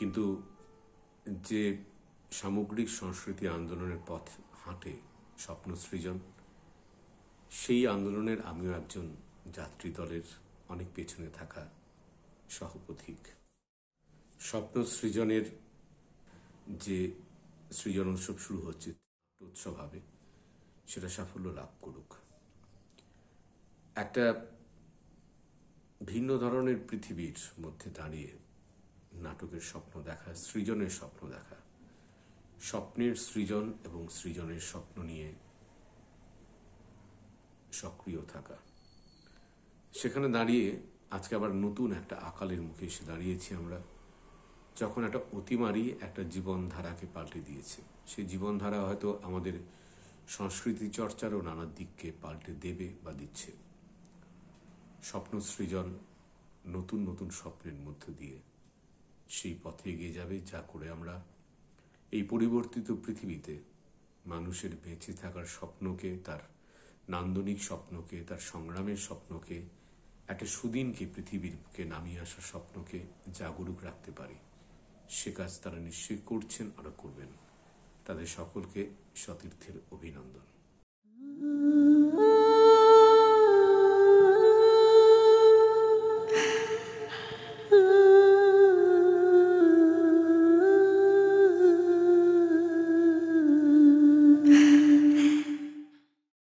কিন্তু যে সামগ্রিক সংস্কৃতি আন্দোলনের পথ হাঁটে স্বপ্ন সৃজন, সেই আন্দোলনের আমিও একজন যাত্রী দলের অনেক পেছনে থাকা সহপথিক। স্বপ্ন সৃজনের যে সৃজন উৎসব শুরু হচ্ছে, উৎসব হবে, সেটা সাফল্য লাভ করুক। একটা ভিন্ন ধরনের পৃথিবীর মধ্যে দাঁড়িয়ে নাটকের স্বপ্ন দেখা, সৃজনের স্বপ্ন দেখা, স্বপ্নের সৃজন এবং সৃজনের স্বপ্ন নিয়ে সক্রিয় থাকা, সেখানে দাঁড়িয়ে আজকে আবার নতুন একটা আকালের মুখে এসে দাঁড়িয়েছি আমরা, যখন একটা অতিমারি একটা জীবনধারাকে পাল্টে দিয়েছে। সেই জীবনধারা হয়তো আমাদের সংস্কৃতি চর্চারও নানা দিককে পাল্টে দেবে বা দিচ্ছে। স্বপ্ন সৃজন নতুন নতুন স্বপ্নের মধ্য দিয়ে সেই পথে এগিয়ে যাবে, যা করে আমরা এই পরিবর্তিত পৃথিবীতে মানুষের বেঁচে থাকার স্বপ্নকে, তার নান্দনিক স্বপ্নকে, তার সংগ্রামের স্বপ্নকে, একটা সুদিনকে পৃথিবীরকে নামিয়ে আসার স্বপ্নকে জাগরুক রাখতে পারি। সে কাজ তারা নিশ্চয়ই করছেন, আরো করবেন। তাদের সকলকে সতীর্থের অভিনন্দন।